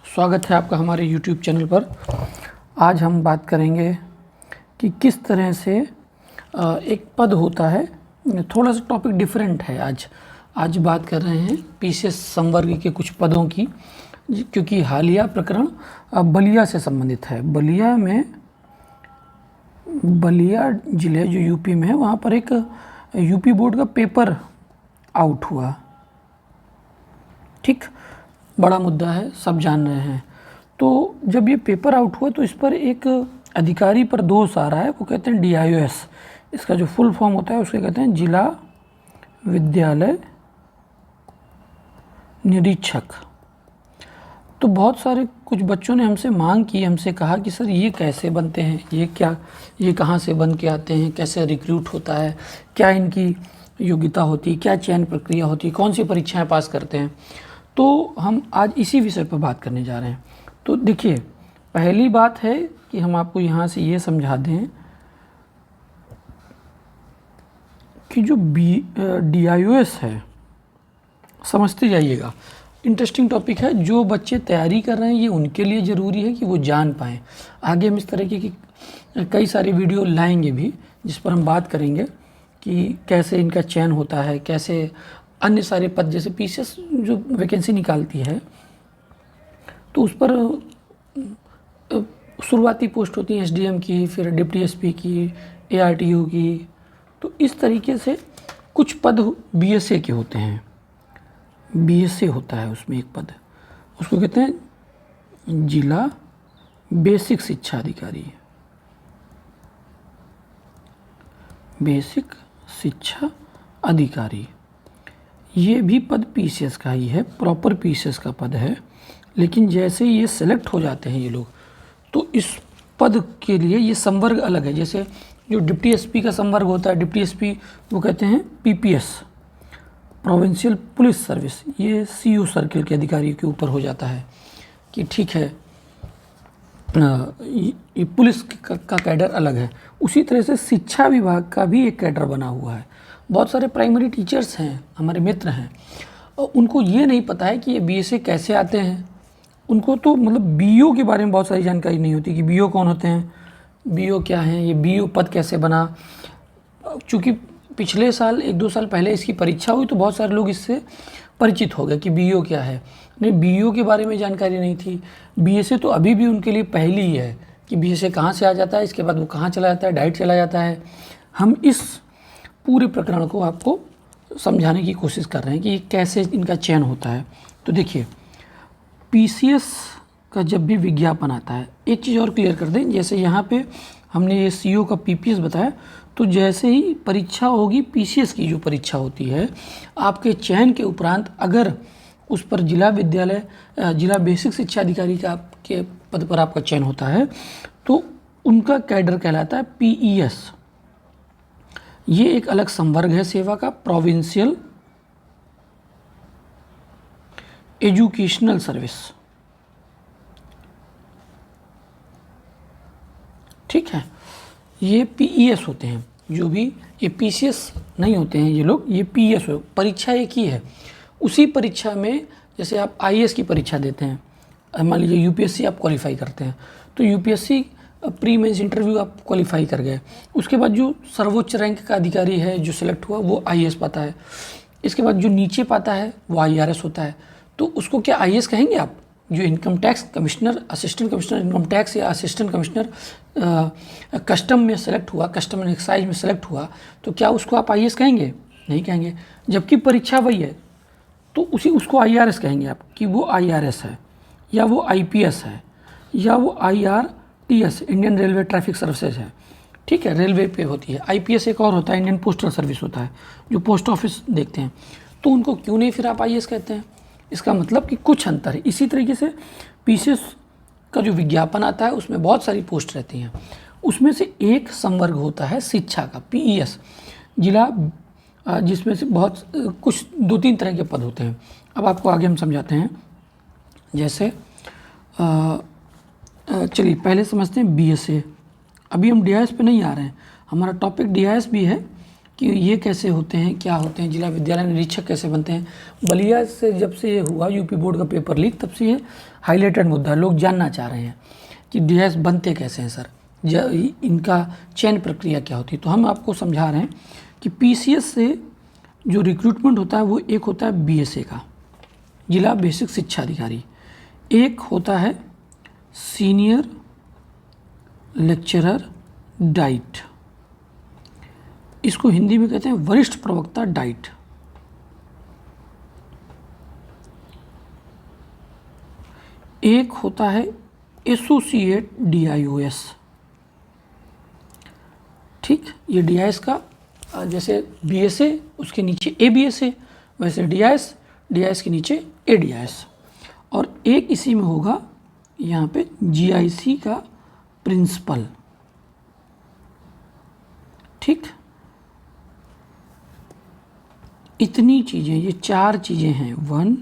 स्वागत है आपका हमारे YouTube चैनल पर। आज हम बात करेंगे कि किस तरह से एक पद होता है। थोड़ा सा टॉपिक डिफरेंट है। आज बात कर रहे हैं पीसीएस संवर्ग के कुछ पदों की, क्योंकि हालिया प्रकरण बलिया से संबंधित है। बलिया जिले जो यूपी में है, वहाँ पर एक यूपी बोर्ड का पेपर आउट हुआ। ठीक, बड़ा मुद्दा है, सब जान रहे हैं। तो जब ये पेपर आउट हुआ तो इस पर एक अधिकारी पर दोष आ रहा है, वो कहते हैं DIOS। इसका जो फुल फॉर्म होता है उसके कहते हैं जिला विद्यालय निरीक्षक। तो बहुत सारे कुछ बच्चों ने हमसे मांग की, हमसे कहा कि सर ये कैसे बनते हैं, ये कहाँ से बन के आते हैं, कैसे रिक्रूट होता है, क्या इनकी योग्यता होती है, क्या चयन प्रक्रिया होती है, कौन सी परीक्षाएं पास करते हैं। तो हम आज इसी विषय पर बात करने जा रहे हैं। तो देखिए, पहली बात है कि हम आपको यहाँ से ये समझा दें कि जो DIOS है, समझते जाइएगा, इंटरेस्टिंग टॉपिक है। जो बच्चे तैयारी कर रहे हैं ये उनके लिए ज़रूरी है कि वो जान पाएँ। आगे हम इस तरह की कई सारी वीडियो लाएंगे भी, जिस पर हम बात करेंगे कि कैसे इनका चयन होता है, कैसे अन्य सारे पद, जैसे पीसीएस जो वैकेंसी निकालती है तो उस पर शुरुआती पोस्ट होती है SDM की, फिर डिप्टी SP की, ARTO की। तो इस तरीके से कुछ पद BSA के होते हैं। BSA होता है उसमें एक पद, उसको कहते हैं जिला बेसिक शिक्षा अधिकारी। बेसिक शिक्षा अधिकारी ये भी पद पीसीएस का ही है, प्रॉपर पीसीएस का पद है। लेकिन जैसे ये सेलेक्ट हो जाते हैं ये लोग, तो इस पद के लिए ये संवर्ग अलग है। जैसे जो डिप्टी SP का संवर्ग होता है, डिप्टी SP वो कहते हैं PPS, प्रोविंशियल पुलिस सर्विस। ये CO सर्किल के अधिकारी के ऊपर हो जाता है कि ठीक है, ये पुलिस का कैडर अलग है। उसी तरह से शिक्षा विभाग का भी एक कैडर बना हुआ है। बहुत सारे प्राइमरी टीचर्स हैं, हमारे मित्र हैं, और उनको ये नहीं पता है कि ये BSA कैसे आते हैं। उनको तो मतलब BO के बारे में बहुत सारी जानकारी नहीं होती कि BO कौन होते हैं, BO क्या हैं, ये BO पद कैसे बना। चूँकि पिछले साल 1-2 साल पहले इसकी परीक्षा हुई तो बहुत सारे लोग इससे परिचित हो गए कि BO क्या है। नहीं, BO के बारे में जानकारी नहीं थी। BSA तो अभी भी उनके लिए पहली ही है कि BSA कहाँ से आ जाता है, इसके बाद वो कहाँ चला जाता है, डायरेक्ट चला जाता है। हम इस पूरे प्रकरण को आपको समझाने की कोशिश कर रहे हैं कि कैसे इनका चयन होता है। तो देखिए, पीसीएस का जब भी विज्ञापन आता है, एक चीज़ और क्लियर कर दें, जैसे यहाँ पे हमने ये CO का PPS बताया, तो जैसे ही परीक्षा होगी पीसीएस की, जो परीक्षा होती है, आपके चयन के उपरांत अगर उस पर जिला बेसिक शिक्षा अधिकारी का के पद पर आपका चयन होता है तो उनका कैडर कहलाता है PES। ये एक अलग संवर्ग है सेवा का, प्रोविंशियल एजुकेशनल सर्विस। ठीक है, ये PES होते हैं। जो भी ये PCS नहीं होते हैं ये लोग, ये PES हो। परीक्षा एक ही है। उसी परीक्षा में जैसे आप IAS की परीक्षा देते हैं, मान लीजिए UPSC आप क्वालिफाई करते हैं, तो UPSC प्री मेंस इंटरव्यू आप क्वालिफाई कर गए, उसके बाद जो सर्वोच्च रैंक का अधिकारी है जो सिलेक्ट हुआ वो IAS पाता है। इसके बाद जो नीचे पाता है वो IRS होता है। तो उसको क्या IAS कहेंगे आप? जो income tax commissioner, assistant commissioner income tax या असिस्टेंट कमिश्नर कस्टम में सेलेक्ट हुआ, कस्टम एंड एक्साइज में सेलेक्ट हुआ, तो क्या उसको आप IAS कहेंगे? नहीं कहेंगे। जबकि परीक्षा वही है तो उसको IRS कहेंगे आप, कि वो IRS है, या वो IPS है, या वो IRTS, Indian railway traffic services है। ठीक है, रेलवे पे होती है। IPS एक और होता है, इंडियन पोस्टल सर्विस होता है, जो पोस्ट ऑफिस देखते हैं। तो उनको क्यों नहीं फिर आप IAS कहते हैं? इसका मतलब कि कुछ अंतर है। इसी तरीके से पीसीएस का जो विज्ञापन आता है उसमें बहुत सारी पोस्ट रहती हैं, उसमें से एक संवर्ग होता है शिक्षा का, PES जिला, जिसमें से बहुत कुछ 2-3 तरह के पद होते हैं। अब आपको आगे हम समझाते हैं। जैसे चलिए पहले समझते हैं BSA। अभी हम DIS पे नहीं आ रहे हैं, हमारा टॉपिक DIS भी है, कि ये कैसे होते हैं, क्या होते हैं, जिला विद्यालय निरीक्षक कैसे बनते हैं। बलिया से जब से ये हुआ यूपी बोर्ड का पेपर लीक, तब से ये हाईलाइटेड मुद्दा, लोग जानना चाह रहे हैं कि डीआईएस बनते कैसे हैं सर, इनका चयन प्रक्रिया क्या होती है। तो हम आपको समझा रहे हैं कि पीसीएस से जो रिक्रूटमेंट होता है वो एक होता है बीएसए का, जिला बेसिक शिक्षा अधिकारी, एक होता है सीनियर लेक्चरर डाइट, इसको हिंदी में कहते हैं वरिष्ठ प्रवक्ता डाइट, एक होता है एसोसिएट डीआईओएस। ठीक, ये डीआईएस का जैसे बीएसए उसके नीचे एबीएसए, वैसे डीआईएस के नीचे एडीआईएस, और एक इसी में होगा यहाँ पे जीआईसी का प्रिंसिपल। ठीक, इतनी चीज़ें, ये 4 चीज़ें हैं, 1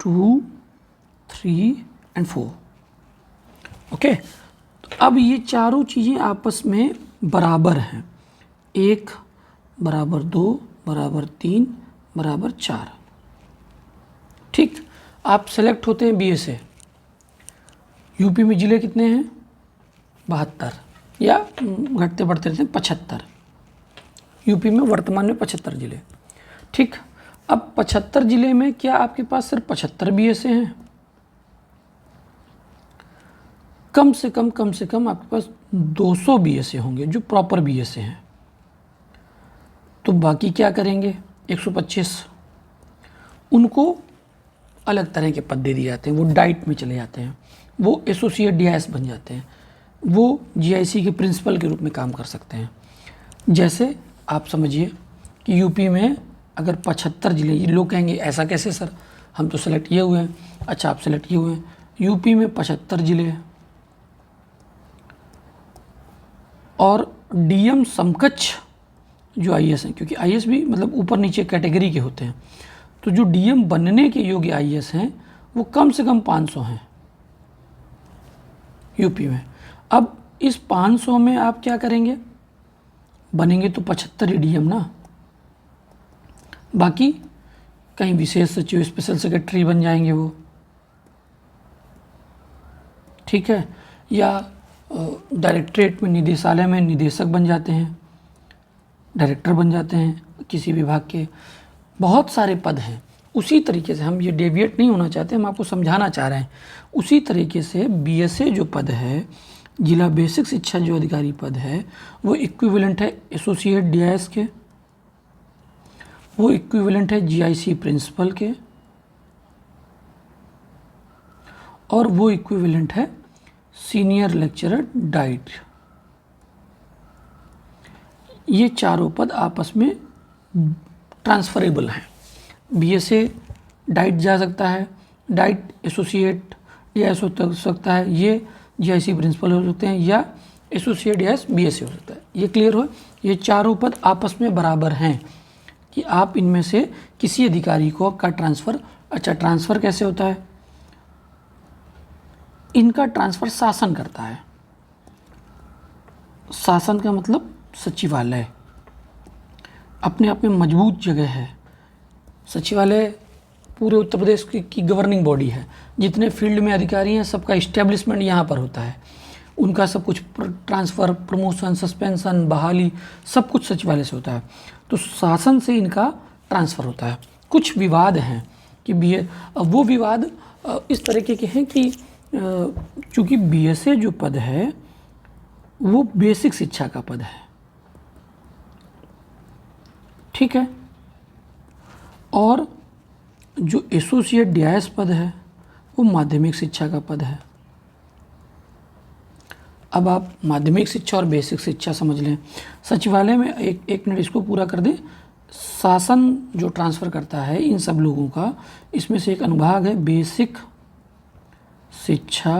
2 3 और 4। ओके, तो अब ये चारों चीज़ें आपस में बराबर हैं, 1 बराबर 2 बराबर 3 बराबर 4। ठीक, आप सेलेक्ट होते हैं बीएसए। यूपी में ज़िले कितने हैं? 72, या घटते बढ़ते रहते हैं 75। यूपी में वर्तमान में 75 ज़िले। ठीक, अब 75 ज़िले में क्या आपके पास सिर्फ 75 बीएसए हैं? कम से कम आपके पास 200 बीएसए होंगे जो प्रॉपर बीएसए हैं। तो बाकी क्या करेंगे? 125 उनको अलग तरह के पद दे दिए जाते हैं, वो डाइट में चले जाते हैं, वो एसोसिएट डीआईएस बन जाते हैं, वो जीआईसी के प्रिंसिपल के रूप में काम कर सकते हैं। जैसे आप समझिए कि यूपी में अगर 75 ज़िले, ये लोग कहेंगे ऐसा कैसे सर, हम तो सेलेक्ट किए हुए हैं। अच्छा, आप सेलेक्ट किए हुए हैं, यूपी में 75 ज़िले हैं और डीएम समकक्ष जो आईएएस हैं, क्योंकि आईएएस भी मतलब ऊपर नीचे कैटेगरी के होते हैं, तो जो डीएम बनने के योग्य आईएएस हैं वो कम से कम 500 हैं यूपी में। अब इस 500 में आप क्या करेंगे? बनेंगे तो 75 ही डीएम ना, बाकी कहीं विशेष सचिव, स्पेशल सेक्रेटरी बन जाएंगे वो। ठीक है, या डायरेक्टरेट में, निदेशालय में निदेशक बन जाते हैं, डायरेक्टर बन जाते हैं किसी विभाग के, बहुत सारे पद हैं। उसी तरीके से हम ये डेविएट नहीं होना चाहते, हम आपको समझाना चाह रहे हैं। उसी तरीके से बीएसए जो पद है, जिला बेसिक शिक्षा जो अधिकारी पद है, वो इक्विवेलेंट है एसोसिएट डीआईएस के, वो इक्विवेलेंट है जीआईसी प्रिंसिपल के, और वो इक्विवेलेंट है सीनियर लेक्चरर डाइट। ये चारों पद आपस में ट्रांसफरेबल हैं। बीएसए डाइट जा सकता है, डाइट एसोसिएट डीआईएस हो सकता है, ये जीआईसी प्रिंसिपल हो सकते हैं, या एसोसिएट डीआईएस बीएसए हो सकता है। ये क्लियर हो? ये चारों पद आपस में बराबर हैं कि आप इनमें से किसी अधिकारी को का ट्रांसफ़र, अच्छा ट्रांसफ़र कैसे होता है? इनका ट्रांसफ़र शासन करता है। शासन का मतलब सचिवालय, अपने आप में मजबूत जगह है। सचिवालय पूरे उत्तर प्रदेश की गवर्निंग बॉडी है। जितने फील्ड में अधिकारी हैं सबका इस्टेब्लिशमेंट यहाँ पर होता है। उनका सब कुछ ट्रांसफ़र, प्रमोशन, सस्पेंशन, बहाली सब कुछ सचिवालय से होता है। तो शासन से इनका ट्रांसफ़र होता है। कुछ विवाद हैं कि वो विवाद इस तरीके के हैं कि चूँकि बीएसए जो पद है वो बेसिक शिक्षा का पद है, ठीक है, और जो एसोसिएट डीआईएस पद है वो माध्यमिक शिक्षा का पद है। अब आप माध्यमिक शिक्षा और बेसिक शिक्षा समझ लें। सचिवालय में एक मिनट इसको पूरा कर दें। शासन जो ट्रांसफ़र करता है इन सब लोगों का, इसमें से एक अनुभाग है बेसिक शिक्षा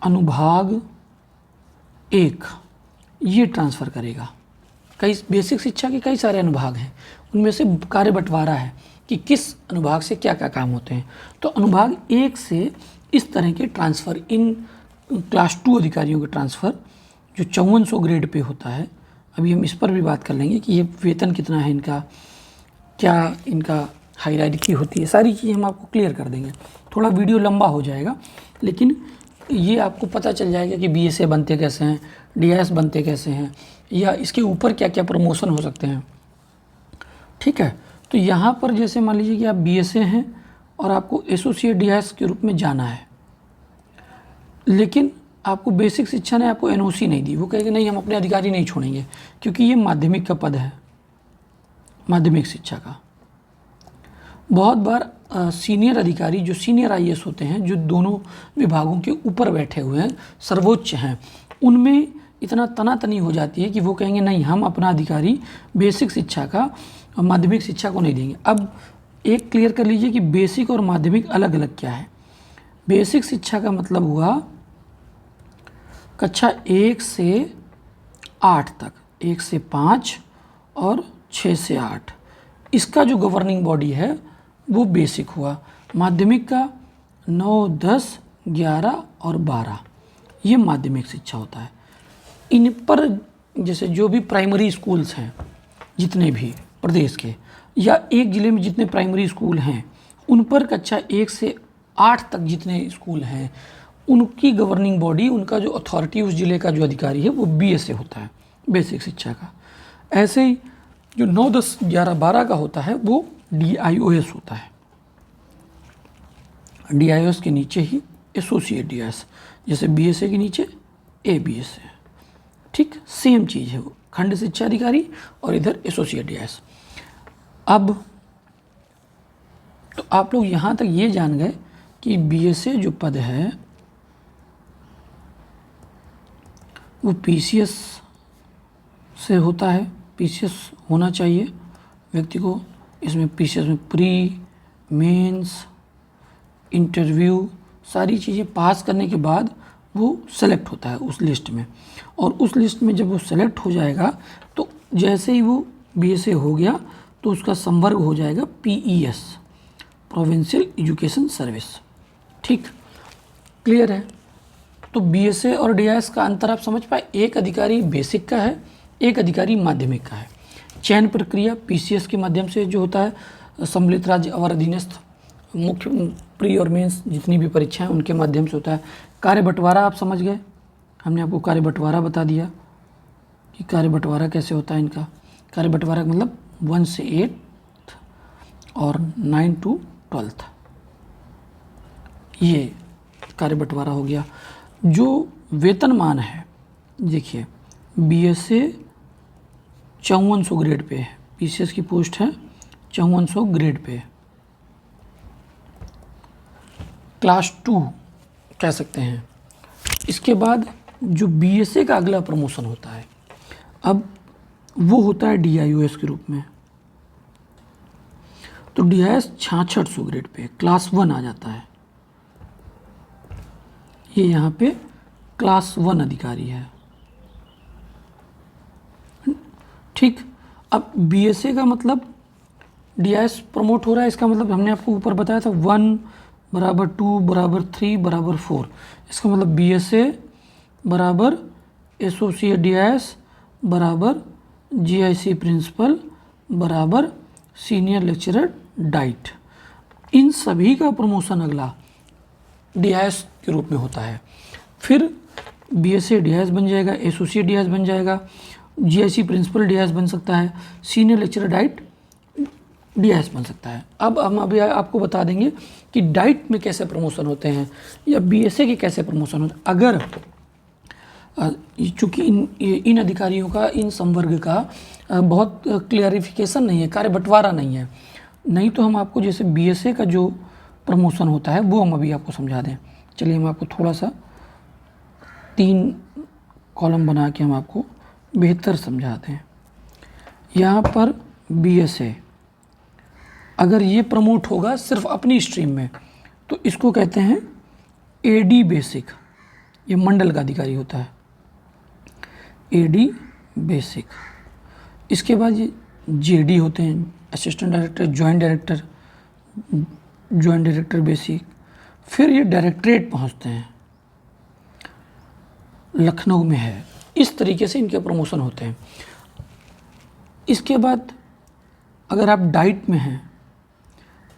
अनुभाग 1, ये ट्रांसफ़र करेगा। कई बेसिक शिक्षा के कई सारे अनुभाग हैं, उनमें से कार्य बंटवारा है कि किस अनुभाग से क्या क्या काम होते हैं। तो अनुभाग 1 से इस तरह के ट्रांसफ़र, इन क्लास 2 अधिकारियों के ट्रांसफ़र जो 5400 ग्रेड पे होता है, अभी हम इस पर भी बात कर लेंगे कि ये वेतन कितना है इनका, क्या इनका हायरार्की होती है, सारी चीज़ें हम आपको क्लियर कर देंगे। थोड़ा वीडियो लंबा हो जाएगा, लेकिन ये आपको पता चल जाएगा कि बीएसए बनते कैसे हैं, डीआईएस बनते कैसे हैं, या इसके ऊपर क्या क्या प्रमोशन हो सकते हैं। ठीक है, तो यहाँ पर जैसे मान लीजिए कि आप बीएसए हैं और आपको एसोसिएट डीआईएस के रूप में जाना है, लेकिन आपको बेसिक शिक्षा ने आपको एनओसी नहीं दी। वो कहेंगे नहीं, हम अपने अधिकारी नहीं छोड़ेंगे, क्योंकि ये माध्यमिक का पद है, माध्यमिक शिक्षा का। बहुत बार सीनियर अधिकारी जो सीनियर आईएएस होते हैं, जो दोनों विभागों के ऊपर बैठे हुए हैं, सर्वोच्च हैं, उनमें इतना तनातनी हो जाती है कि वो कहेंगे नहीं, हम अपना अधिकारी बेसिक शिक्षा का माध्यमिक शिक्षा को नहीं देंगे। अब एक क्लियर कर लीजिए कि बेसिक और माध्यमिक अलग अलग क्या है। बेसिक शिक्षा का मतलब हुआ कक्षा 1 से 8 तक, 1 से 5 और 6 से 8, इसका जो गवर्निंग बॉडी है वो बेसिक हुआ। माध्यमिक का 9, 10, 11 और 12, ये माध्यमिक शिक्षा होता है। इन पर जैसे जो भी प्राइमरी स्कूल्स हैं, जितने भी प्रदेश के या एक ज़िले में जितने प्राइमरी स्कूल हैं, उन पर कक्षा 1 से 8 तक जितने स्कूल हैं, उनकी गवर्निंग बॉडी, उनका जो अथॉरिटी, उस ज़िले का जो अधिकारी है वो बीएसए होता है, बेसिक शिक्षा का। ऐसे ही जो 9, 10, 11, 12 का होता है वो डीआईओएस होता है। डीआईओएस के नीचे ही एसोसिएट डीआईएस, जैसे बीएसए के नीचे एबीएसए। ठीक, सेम चीज़ है वो, खंड शिक्षा अधिकारी और इधर एसोसिएट डीआईएस। अब तो आप लोग यहाँ तक ये जान गए कि बीएसए जो पद है वो पीसीएस से होता है, पीसीएस होना चाहिए व्यक्ति को। इसमें पीसीएस में प्री, मेंस, इंटरव्यू, सारी चीज़ें पास करने के बाद वो सेलेक्ट होता है उस लिस्ट में। और उस लिस्ट में जब वो सेलेक्ट हो जाएगा तो जैसे ही वो बीएसए हो गया तो उसका संवर्ग हो जाएगा पीईएस, प्रोविंशियल एजुकेशन सर्विस। ठीक, क्लियर है। तो बीएसए और डीआईएस का अंतर आप समझ पाए। एक अधिकारी बेसिक का है, एक अधिकारी माध्यमिक का है। चयन प्रक्रिया पीसीएस के माध्यम से जो होता है, सम्मिलित राज्य अवर अधीनस्थ मुख्य प्री और मेंस जितनी भी परीक्षाएं उनके माध्यम से होता है। कार्य बंटवारा आप समझ गए, हमने आपको कार्य बंटवारा बता दिया कि कार्य बंटवारा कैसे होता है इनका। कार्य बंटवारा का मतलब 1 से 8 और 9 to 12, ये कार्य बंटवारा हो गया। जो वेतनमान है, देखिए बीएसए 5400 ग्रेड पे है, पीसीएस की पोस्ट है 5400 ग्रेड पे है, क्लास 2 कह सकते हैं। इसके बाद जो बीएसए का अगला प्रमोशन होता है, अब वो होता है डीआईओएस के रूप में। तो डीआईएस 6600 ग्रेड पे क्लास 1 आ जाता है। ये यहाँ पे क्लास 1 अधिकारी है। ठीक, अब बीएसए का मतलब डीआईएस प्रमोट हो रहा है, इसका मतलब हमने आपको ऊपर बताया था 1 बराबर 2 बराबर 3 बराबर 4। इसका मतलब बीएसए बराबर एसोसिएट डीआईएस बराबर जीआईसी प्रिंसिपल बराबर सीनियर लेक्चरर डाइट। इन सभी का प्रमोशन अगला डीआईएस के रूप में होता है। फिर बीएसए डीआईएस बन जाएगा, एसोसिएट डीआईएस बन जाएगा, जीआईसी प्रिंसिपल डीआईएस बन सकता है, सीनियर लेक्चरर डाइट डीआईएस बन सकता है। अब हम अभी आपको बता देंगे कि डाइट में कैसे प्रमोशन होते हैं या बीएसए के कैसे प्रमोशन होते हैं। अगर चूँकि इन अधिकारियों का, इन संवर्ग का बहुत क्लियरिफिकेशन नहीं है, कार्य बंटवारा नहीं है, नहीं तो हम आपको जैसे बीएसए का जो प्रमोशन होता है वो हम अभी आपको समझा दें। चलिए हम आपको थोड़ा सा 3 कॉलम बना के हम आपको बेहतर समझाते हैं। यहाँ पर बीएसए अगर ये प्रमोट होगा सिर्फ अपनी स्ट्रीम में तो इसको कहते हैं एडी बेसिक, ये मंडल का अधिकारी होता है, एडी बेसिक। इसके बाद ये जेडी होते हैं, assistant director, joint director, joint director basic. फिर ये डायरेक्टरेट पहुंचते हैं, लखनऊ में है। इस तरीके से इनके प्रमोशन होते हैं। इसके बाद अगर आप डाइट में हैं,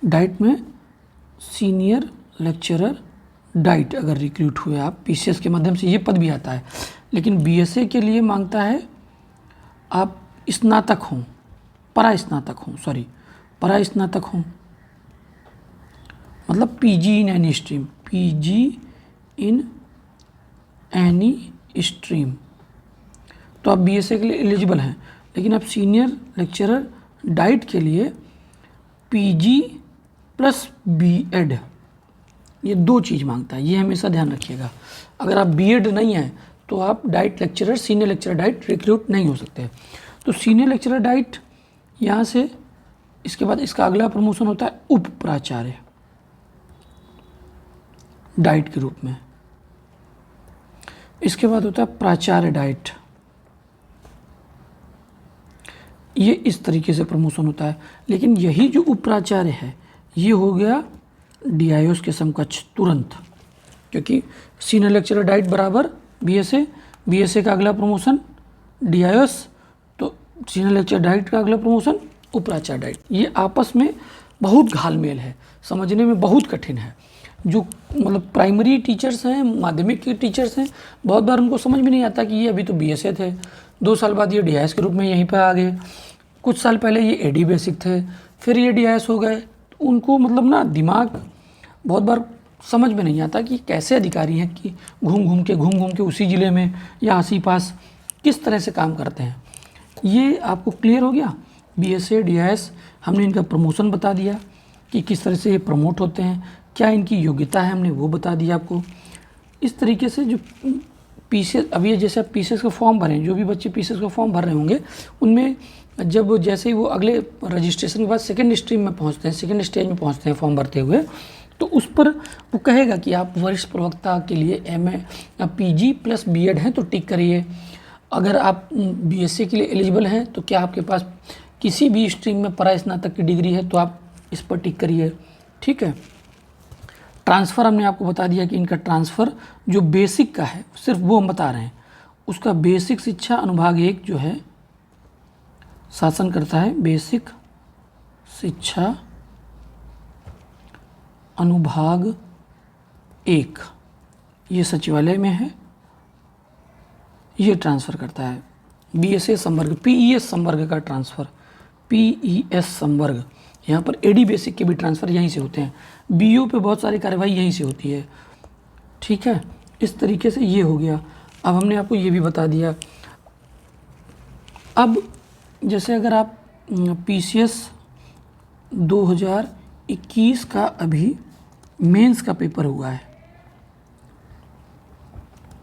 डाइट में सीनियर लेक्चरर डाइट अगर रिक्रूट हुए आप पीसीएस के माध्यम से, ये पद भी आता है। लेकिन बीएसए के लिए मांगता है आप स्नातक हों, परास्नातक हों, सॉरी परास्नातक हों, मतलब PG in any stream, PG in any stream, तो आप बीएसए के लिए एलिजिबल हैं। लेकिन आप सीनियर लेक्चरर डाइट के लिए पीजी प्लस बीएड, ये 2 चीज़ मांगता है, ये हमेशा ध्यान रखिएगा। अगर आप बीएड नहीं हैं तो आप diet lecturer, senior lecturer diet recruit नहीं हो सकते। तो सीनियर लेक्चरर डाइट यहाँ से, इसके बाद इसका अगला प्रमोशन होता है उप प्राचार्य डाइट के रूप में। इसके बाद होता है प्राचार्य डाइट, ये इस तरीके से प्रमोशन होता है। लेकिन यही जो उप प्राचार्य है ये हो गया डीआईओएस के समकक्ष तुरंत, क्योंकि सीनियर लेक्चरर डाइट बराबर बीएसए, बीएसए का अगला प्रमोशन डीआईओएस, तो सीनियर लेक्चरर डाइट का अगला प्रमोशन उप प्राचार्य डाइट। ये आपस में बहुत घालमेल है, समझने में बहुत कठिन है। जो मतलब प्राइमरी टीचर्स हैं, माध्यमिक के टीचर्स हैं, बहुत बार उनको समझ में नहीं आता कि ये अभी तो बीएसए थे, 2 साल बाद ये डीआईएस के रूप में यहीं पे आ गए, कुछ साल पहले ये एडी बेसिक थे, फिर ये डीआईएस हो गए। तो उनको मतलब ना दिमाग बहुत बार समझ में नहीं आता कि कैसे अधिकारी हैं कि घूम घूम के उसी ज़िले में या आसी पास किस तरह से काम करते हैं। ये आपको क्लियर हो गया। बीएसए डीआईएस हमने इनका प्रमोशन बता दिया कि किस तरह से ये प्रमोट होते हैं, क्या इनकी योग्यता है हमने वो बता दिया आपको। इस तरीके से जो पीसीएस, अभी ये जैसे आप पीसीएस का फॉर्म भरें, जो भी बच्चे पीसीएस का फॉर्म भर रहे होंगे उनमें जब जैसे ही वो अगले रजिस्ट्रेशन के बाद सेकेंड स्ट्रीम में पहुंचते हैं, सेकेंड स्टेज में पहुंचते हैं फॉर्म भरते हुए, तो उस पर वो कहेगा कि आप वरिष्ठ प्रवक्ता के लिए एमए पीजी प्लस बीएड हैं तो टिक करिए। अगर आप बीएससी के लिए एलिजिबल हैं तो क्या आपके पास किसी भी स्ट्रीम में परास्नातक की डिग्री है तो आप इस पर टिक करिए। ठीक है। ट्रांसफ़र हमने आपको बता दिया कि इनका ट्रांसफ़र जो बेसिक का है सिर्फ वो हम बता रहे हैं, उसका बेसिक शिक्षा अनुभाग 1 जो है शासन करता है, बेसिक शिक्षा अनुभाग 1 ये सचिवालय में है, ये ट्रांसफ़र करता है। बीएसए संवर्ग, पीईएस संवर्ग का ट्रांसफ़र, पीईएस संवर्ग, यहाँ पर एडी बेसिक के भी ट्रांसफ़र यहीं से होते हैं। बीओ पे बहुत सारी कार्यवाही यहीं से होती है। ठीक है, इस तरीके से ये हो गया। अब हमने आपको ये भी बता दिया। अब जैसे अगर आप पीसीएस 2021 का अभी मेंस का पेपर हुआ है,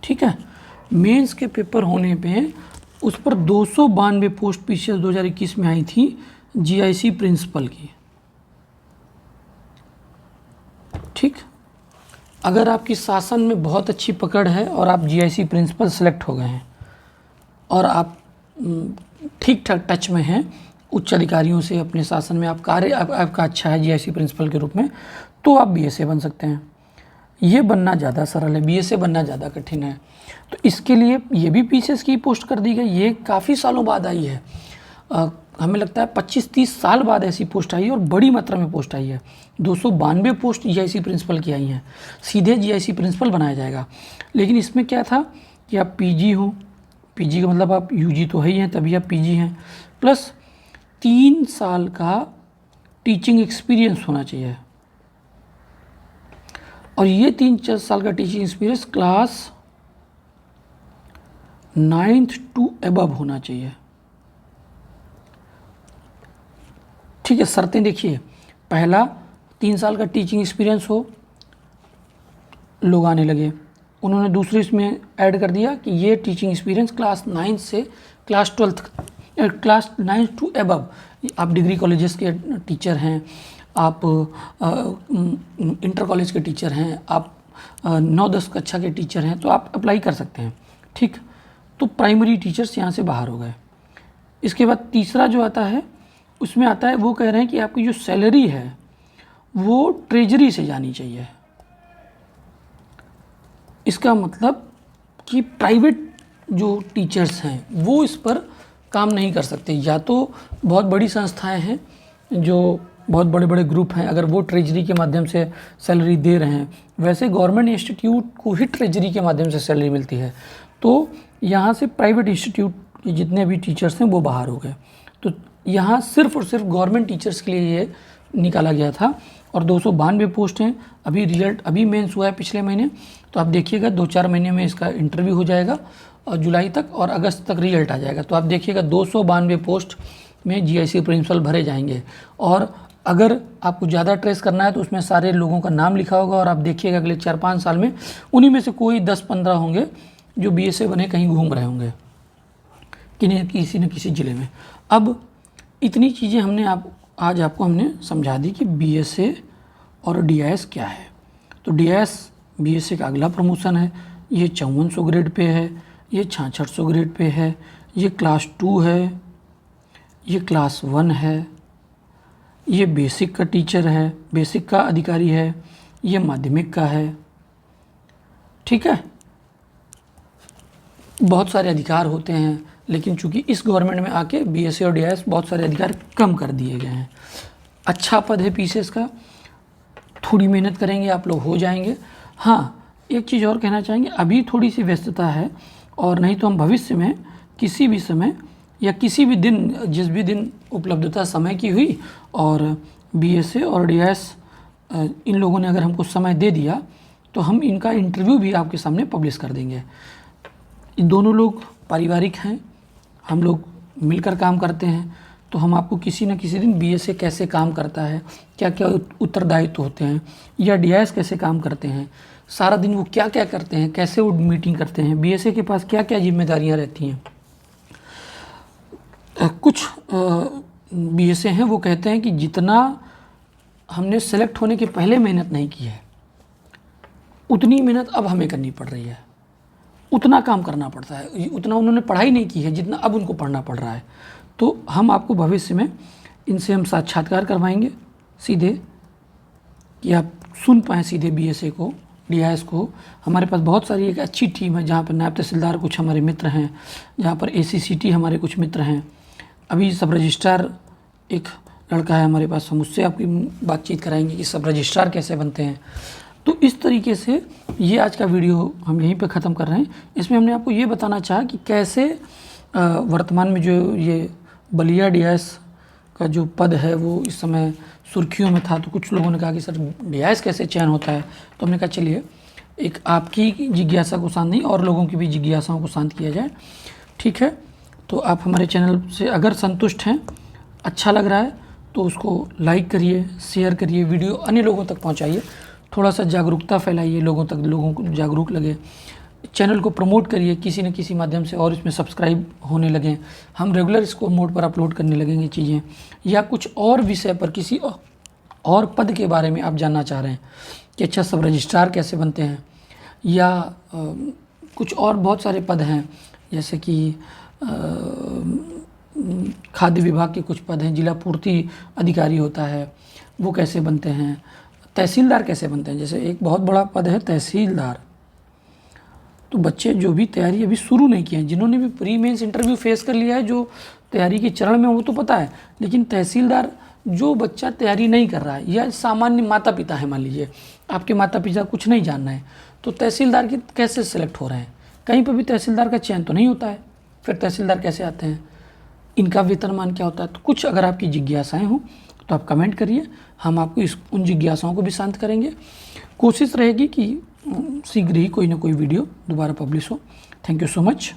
ठीक है, मेंस के पेपर होने पे उस पर 292 पोस्ट पीसीएस 2021 में आई थी जीआईसी प्रिंसिपल की। ठीक, अगर आपकी शासन में बहुत अच्छी पकड़ है और आप जीआईसी प्रिंसिपल सेलेक्ट हो गए हैं और आप ठीक ठाक टच में हैं उच्च अधिकारियों से, अपने शासन में आप कार्य आपका अच्छा है जीआईसी प्रिंसिपल के रूप में, तो आप बीएसए बन सकते हैं। ये बनना ज़्यादा सरल है, बीएसए बनना ज़्यादा कठिन है। तो इसके लिए ये भी पीसीएस की पोस्ट कर दी गई, ये काफ़ी सालों बाद आई है। हमें लगता है 25-30 साल बाद ऐसी पोस्ट आई है और बड़ी मात्रा में पोस्ट आई है। 292 पोस्ट जीआईसी प्रिंसिपल की आई हैं, सीधे जीआईसी प्रिंसिपल बनाया जाएगा। लेकिन इसमें क्या था कि आप पीजी हो, पीजी का मतलब आप यूजी तो है ही हैं तभी आप पीजी हैं, प्लस 3 साल का टीचिंग एक्सपीरियंस होना चाहिए। और ये 3 साल का teaching experience class 9th to above होना चाहिए। ठीक है, शर्तें देखिए, पहला 3 साल का टीचिंग एक्सपीरियंस हो, लोग आने लगे। उन्होंने दूसरे इसमें ऐड कर दिया कि ये टीचिंग एक्सपीरियंस क्लास 9 से क्लास 12, क्लास 9 टू एबव, आप डिग्री कॉलेजेस के टीचर हैं, आप इंटर कॉलेज के टीचर हैं, आप 9-10 कक्षा के टीचर हैं, तो आप अप्लाई कर सकते हैं। ठीक, तो प्राइमरी टीचर्स यहाँ से बाहर हो गए। इसके बाद तीसरा जो आता है उसमें आता है, वो कह रहे हैं कि आपकी जो सैलरी है वो ट्रेजरी से जानी चाहिए। इसका मतलब कि प्राइवेट जो टीचर्स हैं वो इस पर काम नहीं कर सकते। या तो बहुत बड़ी संस्थाएं हैं जो बहुत बड़े बड़े ग्रुप हैं, अगर वो ट्रेजरी के माध्यम से सैलरी दे रहे हैं, वैसे गवर्नमेंट इंस्टीट्यूट को ही ट्रेजरी के माध्यम से सैलरी मिलती है। तो यहाँ से प्राइवेट इंस्टीट्यूट के जितने भी टीचर्स हैं वो बाहर हो गए। तो यहाँ सिर्फ और सिर्फ गवर्नमेंट टीचर्स के लिए ये निकाला गया था। और 292 पोस्ट हैं। अभी रिजल्ट अभी मेंस हुआ है पिछले महीने, तो आप देखिएगा 2-4 महीने में इसका इंटरव्यू हो जाएगा और जुलाई तक और अगस्त तक रिजल्ट आ जाएगा। तो आप देखिएगा 292 पोस्ट में जीआईसी प्रिंसिपल भरे जाएंगे। और अगर आपको ज़्यादा ट्रेस करना है तो उसमें सारे लोगों का नाम लिखा होगा और आप देखिएगा अगले 4-5 साल में उन्हीं में से कोई 10-15 होंगे जो बीएसए बने कहीं घूम रहे होंगे किसी न किसी ज़िले में। अब इतनी चीज़ें हमने आज आपको हमने समझा दी कि बीएसए और डीआईएस क्या है। तो डीआईएस बीएसए का अगला प्रमोशन है। ये 5400 ग्रेड पे है, ये 6600 ग्रेड पे है, ये क्लास 2 है, ये क्लास 1 है, ये बेसिक का टीचर है, बेसिक का अधिकारी है, ये माध्यमिक का है। ठीक है, बहुत सारे अधिकार होते हैं, लेकिन चूंकि इस गवर्नमेंट में आके बीएसए और डीआईएस बहुत सारे अधिकार कम कर दिए गए हैं। अच्छा पद है पीसीएस का, थोड़ी मेहनत करेंगे आप लोग हो जाएंगे। हाँ, एक चीज़ और कहना चाहेंगे, अभी थोड़ी सी व्यस्तता है और नहीं तो हम भविष्य में किसी भी समय या किसी भी दिन, जिस भी दिन उपलब्धता समय की हुई और बीएसए और डीआईएस इन लोगों ने अगर हमको समय दे दिया तो हम इनका इंटरव्यू भी आपके सामने पब्लिश कर देंगे। दोनों लोग पारिवारिक हैं, हम लोग मिलकर काम करते हैं, तो हम आपको किसी न किसी दिन बीएसए कैसे काम करता है, क्या क्या उत्तरदायित्व होते हैं, या डीआईएस कैसे काम करते हैं, सारा दिन वो क्या क्या करते हैं, कैसे वो मीटिंग करते हैं, बीएसए के पास क्या क्या जिम्मेदारियां रहती हैं। कुछ बीएसए हैं वो कहते हैं कि जितना हमने सेलेक्ट होने के पहले मेहनत नहीं की है उतनी मेहनत अब हमें करनी पड़ रही है, उतना काम करना पड़ता है, उतना उन्होंने पढ़ाई नहीं की है जितना अब उनको पढ़ना पड़ रहा है। तो हम आपको भविष्य में इनसे हम साक्षात्कार करवाएंगे सीधे, कि आप सुन पाएँ सीधे बीएसए को, डीआईएस को। हमारे पास बहुत सारी एक अच्छी टीम है जहाँ पर नायब तहसीलदार कुछ हमारे मित्र हैं, जहाँ पर एसीसीटी हमारे कुछ मित्र हैं, अभी सब रजिस्ट्रार एक लड़का है हमारे पास, हम उससे आपकी बातचीत कराएंगे कि सब रजिस्ट्रार कैसे बनते हैं। तो इस तरीके से ये आज का वीडियो हम यहीं पे ख़त्म कर रहे हैं। इसमें हमने आपको ये बताना चाहा कि कैसे वर्तमान में जो ये बलिया डीआईएस का जो पद है वो इस समय सुर्खियों में था। तो कुछ लोगों ने कहा कि सर डीआईएस कैसे चयन होता है, तो हमने कहा चलिए एक आपकी जिज्ञासा को शांत नहीं और लोगों की भी जिज्ञासाओं को शांत किया जाए। ठीक है, तो आप हमारे चैनल से अगर संतुष्ट हैं, अच्छा लग रहा है तो उसको लाइक करिए, शेयर करिए, वीडियो अन्य लोगों तक पहुंचाइए, थोड़ा सा जागरूकता फैलाइए लोगों तक, लोगों को जागरूक लगे। चैनल को प्रमोट करिए किसी न किसी माध्यम से और इसमें सब्सक्राइब होने लगें। हम रेगुलर इसको मोड पर अपलोड करने लगेंगे चीज़ें, या कुछ और विषय पर किसी और पद के बारे में आप जानना चाह रहे हैं कि अच्छा सब रजिस्ट्रार कैसे बनते हैं, या कुछ और बहुत सारे पद हैं जैसे कि खाद्य विभाग के कुछ पद हैं, जिला पूर्ति अधिकारी होता है वो कैसे बनते हैं, तहसीलदार कैसे बनते हैं, जैसे एक बहुत बड़ा पद है तहसीलदार। तो बच्चे जो भी तैयारी अभी शुरू नहीं किए हैं, जिन्होंने भी प्री मेंस इंटरव्यू फेस कर लिया है, जो तैयारी के चरण में वो तो पता है, लेकिन तहसीलदार जो बच्चा तैयारी नहीं कर रहा है या सामान्य माता पिता है, मान लीजिए आपके माता पिता कुछ नहीं जानना है, तो तहसीलदार की कैसे सेलेक्ट हो रहे हैं, कहीं पर भी तहसीलदार का चयन तो नहीं होता है, फिर तहसीलदार कैसे आते हैं, इनका वेतनमान क्या होता है। तो कुछ अगर आपकी जिज्ञासाएँ हों तो आप कमेंट करिए, हम आपको उन जिज्ञासाओं को भी शांत करेंगे। कोशिश रहेगी कि शीघ्र ही कोई ना कोई वीडियो दोबारा पब्लिश हो। Thank you so much.